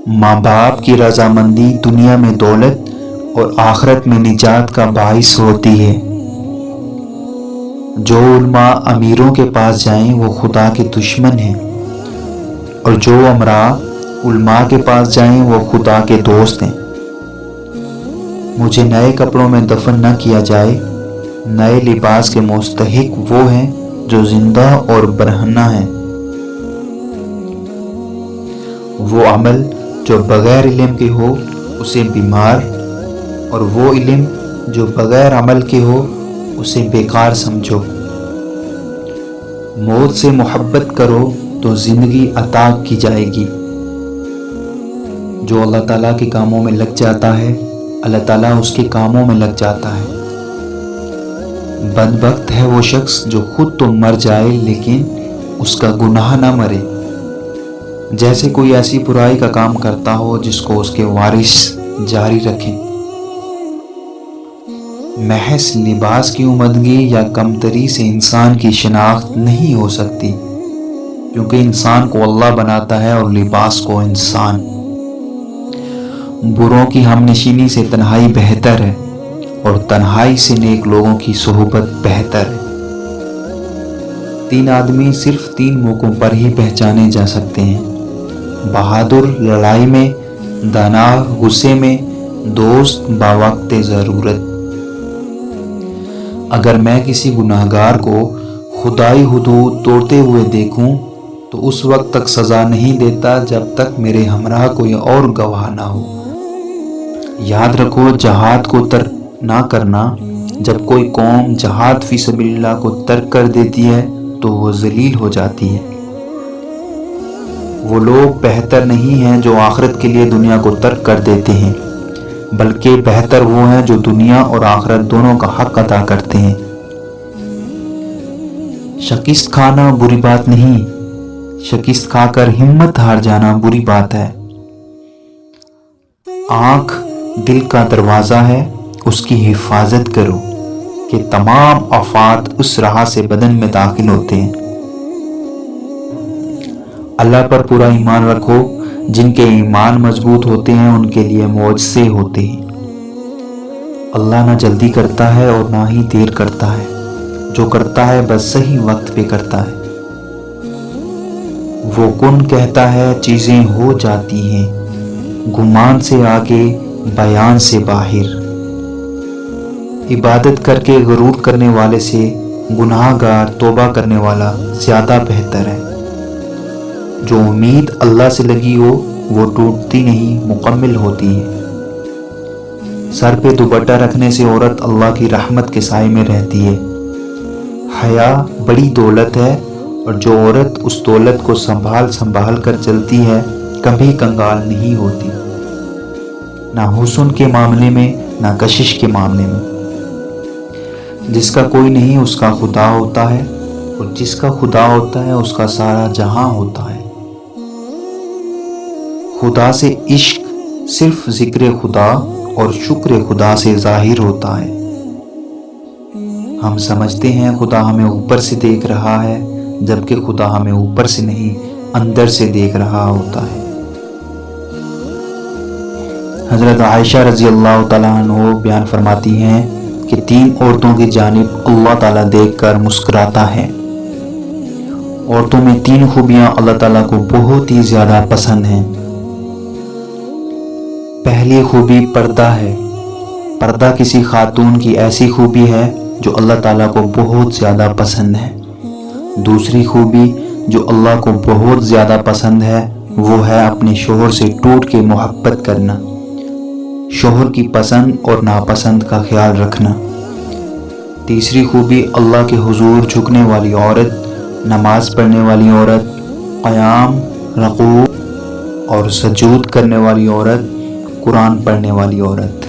ماں باپ کی رضامندی دنیا میں دولت اور آخرت میں نجات کا باعث ہوتی ہے۔ جو علماء امیروں کے پاس جائیں وہ خدا کے دشمن ہیں، اور جو امراء علماء کے پاس جائیں وہ خدا کے دوست ہیں۔ مجھے نئے کپڑوں میں دفن نہ کیا جائے، نئے لباس کے مستحق وہ ہیں جو زندہ اور برہنہ ہیں۔ وہ عمل جو بغیر علم کے ہو اسے بیمار، اور وہ علم جو بغیر عمل کے ہو اسے بیکار سمجھو۔ موت سے محبت کرو تو زندگی عطا کی جائے گی۔ جو اللہ تعالیٰ کے کاموں میں لگ جاتا ہے اللہ تعالیٰ اس کے کاموں میں لگ جاتا ہے۔ بدبخت ہے وہ شخص جو خود تو مر جائے لیکن اس کا گناہ نہ مرے۔ جیسے کوئی ایسی برائی کا کام کرتا ہو جس کو اس کے وارث جاری رکھیں۔ محض لباس کی عمدگی یا کمتری سے انسان کی شناخت نہیں ہو سکتی، کیونکہ انسان کو اللہ بناتا ہے اور لباس کو انسان۔ بروں کی ہم نشینی سے تنہائی بہتر ہے، اور تنہائی سے نیک لوگوں کی صحبت بہتر ہے۔ 3 آدمی صرف 3 موقعوں پر ہی پہچانے جا سکتے ہیں: بہادر لڑائی میں، دانا غصے میں، دوست باوقت ضرورت۔ اگر میں کسی گناہگار کو خدائی حدود توڑتے ہوئے دیکھوں تو اس وقت تک سزا نہیں دیتا جب تک میرے ہمراہ کوئی اور گواہ نہ ہو۔ یاد رکھو، جہاد کو ترک نہ کرنا۔ جب کوئی قوم جہاد فی سبیل اللہ کو ترک کر دیتی ہے تو وہ ذلیل ہو جاتی ہے۔ وہ لوگ بہتر نہیں ہیں جو آخرت کے لیے دنیا کو ترک کر دیتے ہیں، بلکہ بہتر وہ ہیں جو دنیا اور آخرت دونوں کا حق ادا کرتے ہیں۔ شکست کھانا بری بات نہیں، شکست کھا کر ہمت ہار جانا بری بات ہے۔ آنکھ دل کا دروازہ ہے، اس کی حفاظت کرو کہ تمام آفات اس راہ سے بدن میں داخل ہوتے ہیں۔ اللہ پر پورا ایمان رکھو۔ جن کے ایمان مضبوط ہوتے ہیں ان کے لیے معجزے ہوتے ہیں۔ اللہ نہ جلدی کرتا ہے اور نہ ہی دیر کرتا ہے، جو کرتا ہے بس صحیح وقت پہ کرتا ہے۔ وہ کن کہتا ہے چیزیں ہو جاتی ہیں، گمان سے آگے بیان سے باہر۔ عبادت کر کے غرور کرنے والے سے گناہ گار توبہ کرنے والا زیادہ بہتر ہے۔ جو امید اللہ سے لگی ہو وہ ٹوٹتی نہیں، مکمل ہوتی ہے۔ سر پہ دوپٹہ رکھنے سے عورت اللہ کی رحمت کے سائے میں رہتی ہے۔ حیا بڑی دولت ہے، اور جو عورت اس دولت کو سنبھال کر چلتی ہے کبھی کنگال نہیں ہوتی، نہ حسن کے معاملے میں نہ کشش کے معاملے میں۔ جس کا کوئی نہیں اس کا خدا ہوتا ہے، اور جس کا خدا ہوتا ہے اس کا سارا جہاں ہوتا ہے۔ خدا سے عشق صرف ذکر خدا اور شکر خدا سے ظاہر ہوتا ہے۔ ہم سمجھتے ہیں خدا ہمیں اوپر سے دیکھ رہا ہے، جبکہ خدا ہمیں اوپر سے نہیں اندر سے دیکھ رہا ہوتا ہے۔ حضرت عائشہ رضی اللہ تعالیٰ عنہ بیان فرماتی ہیں کہ 3 عورتوں کی جانب اللہ تعالیٰ دیکھ کر مسکراتا ہے۔ عورتوں میں 3 خوبیاں اللہ تعالیٰ کو بہت ہی زیادہ پسند ہیں۔ پہلی خوبی پردہ ہے۔ پردہ کسی خاتون کی ایسی خوبی ہے جو اللہ تعالیٰ کو بہت زیادہ پسند ہے۔ دوسری خوبی جو اللہ کو بہت زیادہ پسند ہے وہ ہے اپنے شوہر سے ٹوٹ کے محبت کرنا، شوہر کی پسند اور ناپسند کا خیال رکھنا۔ تیسری خوبی اللہ کے حضور جھکنے والی عورت، نماز پڑھنے والی عورت، قیام، رکوع اور سجود کرنے والی عورت، قرآن پڑھنے والی عورت۔